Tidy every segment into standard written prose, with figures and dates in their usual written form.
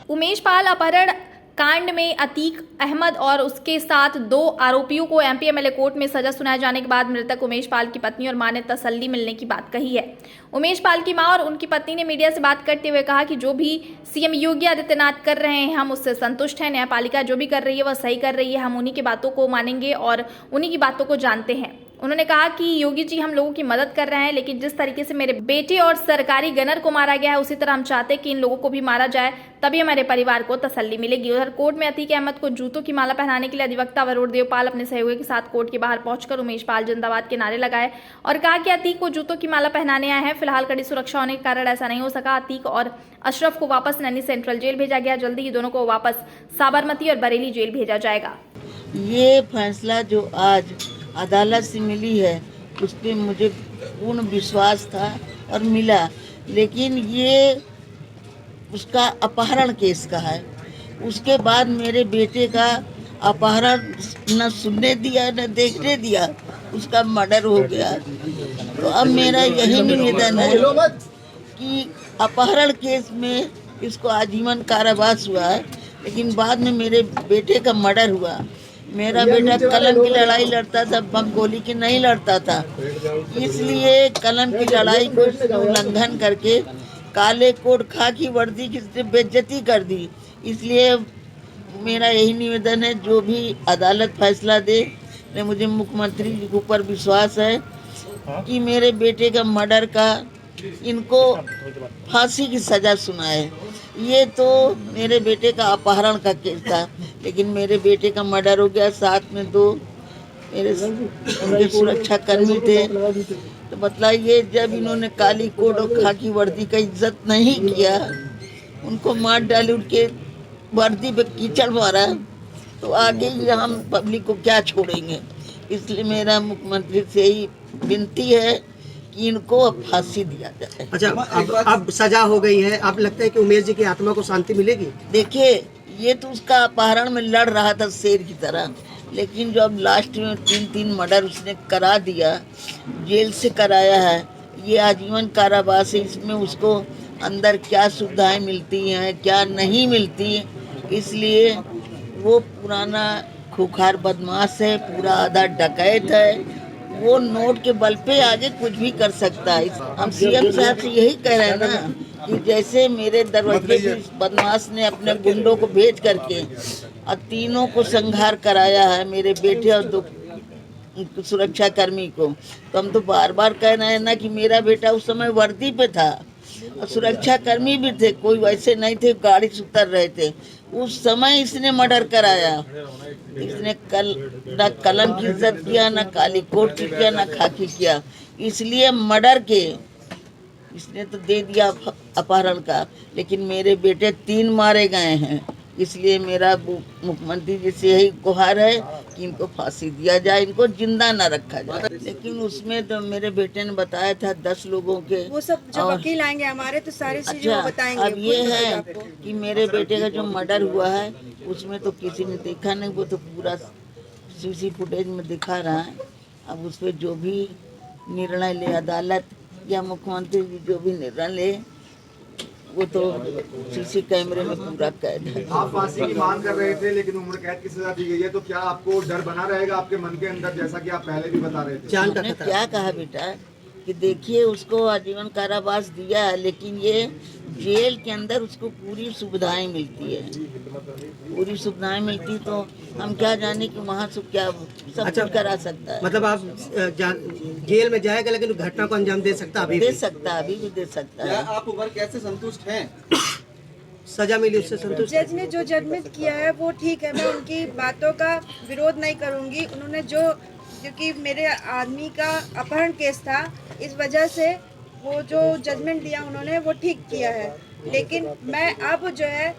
उमेश पाल अपहरण कांड में अतीक अहमद और उसके साथ 2 आरोपियों को एमपी एमएलए कोर्ट में सजा सुनाए जाने के बाद मृतक उमेश पाल की पत्नी और मां ने तसल्ली मिलने की बात कही है। उमेश पाल की मां और उनकी पत्नी ने मीडिया से बात करते हुए कहा कि जो भी सीएम योगी आदित्यनाथ कर रहे हैं हम उससे संतुष्ट हैं। न्यायपालिका जो भी कर रही है वह सही कर रही है। हम उन्हीं की बातों को मानेंगे और उन्हीं की बातों को जानते हैं। उन्होंने कहा कि योगी जी हम लोगों की मदद कर रहे हैं, लेकिन जिस तरीके से मेरे बेटे और सरकारी गनर को मारा गया है उसी तरह हम चाहते हैं कि इन लोगों को भी मारा जाए, तभी हमारे परिवार को तसल्ली मिलेगी। उधर कोर्ट में अतीक अहमद को जूतों की माला पहनाने के लिए अधिवक्ता वरुण देवपाल अपने सहयोगी के साथ कोर्ट के बाहर पहुंचकर उमेश पाल जिंदाबाद के नारे लगाए और कहा कि अतीक को जूतों की माला पहनाने आए हैं। फिलहाल कड़ी सुरक्षा होने के कारण ऐसा नहीं हो सका। अतीक और अशरफ को वापस नैनी सेंट्रल जेल भेजा गया। जल्दी ही दोनों को वापस साबरमती और बरेली जेल भेजा जाएगा। ये फैसला जो आज अदालत से मिली है उस पर मुझे पूर्ण विश्वास था और मिला, लेकिन ये उसका अपहरण केस का है। उसके बाद मेरे बेटे का अपहरण न सुनने दिया न देखने दिया, उसका मर्डर हो गया। तो अब मेरा यही निवेदन है कि अपहरण केस में इसको आजीवन कारावास हुआ है, लेकिन बाद में मेरे बेटे का मर्डर हुआ। मेरा बेटा कलम की लड़ाई लड़ता था, बम गोली की नहीं लड़ता था, इसलिए कलम की लड़ाई को उल्लंघन करके काले कोट खाकी वर्दी की बेइज्जती कर दी। इसलिए मेरा यही निवेदन है, जो भी अदालत फैसला दे, मुझे मुख्यमंत्री जी के ऊपर विश्वास है कि मेरे बेटे का मर्डर का इनको फांसी की सजा सुनाए। ये तो मेरे बेटे का अपहरण का केस था, लेकिन मेरे बेटे का मर्डर हो गया। साथ में 2 मेरे उनके सुरक्षा कर्मी थे। तो बताइए, जब इन्होंने काली कोट और खाकी वर्दी का इज्जत नहीं किया, उनको मार डाली, उनके वर्दी पे कीचड़ मारा, तो आगे हम पब्लिक को क्या छोड़ेंगे। इसलिए मेरा मुख्यमंत्री से ही विनती है कि इनको अब फांसी दिया जाए। अच्छा, अब सजा हो गई है, अब लगता है कि उमेश जी की आत्मा को शांति मिलेगी? देखिए, ये तो उसका अपहरण में लड़ रहा था शेर की तरह, लेकिन जो अब लास्ट में 3 मर्डर उसने करा दिया, जेल से कराया है, ये आजीवन कारावास है। इसमें उसको अंदर क्या सुविधाएं मिलती हैं क्या नहीं मिलती, इसलिए वो पुराना खूंखार बदमाश है, पूरा आधा डकैत है। वो नोट के बल पे आगे कुछ भी कर सकता है। हम सीएम साहब से यही कह रहे हैं ना कि जैसे मेरे दरवाजे पे बदमाश ने अपने गुंडों को भेज करके और 3 को संहार कराया है, मेरे बेटे और 2 सुरक्षा कर्मी को, तो हम तो बार बार कह रहे हैं ना कि मेरा बेटा उस समय वर्दी पे था और सुरक्षा कर्मी भी थे, कोई वैसे नहीं थे गाड़ी से उतर रहे थे। उस समय इसने मर्डर कराया। इसने न कलम की इज्जत किया, न काली कोट की किया, न खाकी किया, इसलिए मर्डर के इसने तो दे दिया अपहरण का, लेकिन मेरे बेटे 3 मारे गए हैं। इसलिए मेरा मुख्यमंत्री जी से यही गुहार है कि इनको फांसी दिया जाए, इनको जिंदा न रखा जाए। लेकिन उसमें तो मेरे बेटे ने बताया था 10 लोगों के, वो सब जब वकील आएंगे हमारे तो सारी चीजें बताएंगे। अब ये है कि मेरे बेटे का जो मर्डर हुआ है उसमें तो किसी ने देखा नहीं, वो तो पूरा सीसी फुटेज में दिखा रहा है। अब उस पर जो भी निर्णय ले अदालत या मुख्यमंत्री जी जो भी निर्णय ले, वो तो सीसी कैमरे में पूरा कैद है। आप फांसी की मांग कर रहे थे, लेकिन उम्र कैद की सजा दी गई है, तो क्या आपको डर बना रहेगा आपके मन के अंदर, जैसा कि आप पहले भी बता रहे थे? मैंने क्या कहा बेटा कि देखिए, उसको आजीवन कारावास दिया है, लेकिन ये जेल के अंदर उसको पूरी सुविधाएं मिलती है, पूरी सुविधाएं मिलती, तो हम क्या जाने कि वहाँ से क्या सब कुछ करा सकता है। मतलब आप जेल में जाएगा, लेकिन घटना को अंजाम दे सकता है, अभी दे सकता है, अभी भी दे सकता है। आप उम्र कैसे संतुष्ट हैं? सजा मिली उससे संतुष्ट? जज ने जो जजमेंट किया है वो ठीक है, मैं उनकी बातों का विरोध नहीं करूंगी। उन्होंने क्योंकि मेरे आदमी का अपहरण केस था, इस वजह से वो जो जजमेंट दिया उन्होंने वो ठीक किया है। लेकिन मैं अब जो है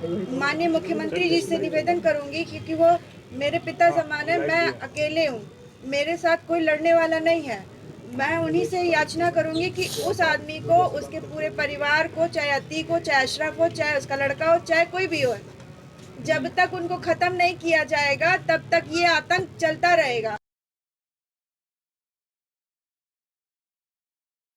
माननीय मुख्यमंत्री जी से निवेदन करूंगी, क्योंकि वो मेरे पिता समान है, मैं अकेले हूँ, मेरे साथ कोई लड़ने वाला नहीं है। मैं उन्हीं से याचना करूंगी कि उस आदमी को, उसके पूरे परिवार को, चाहे अतीक हो, चाहे अशरफ हो, चाहे उसका लड़का हो, चाहे कोई भी हो, जब तक उनको खत्म नहीं किया जाएगा तब तक ये आतंक चलता रहेगा।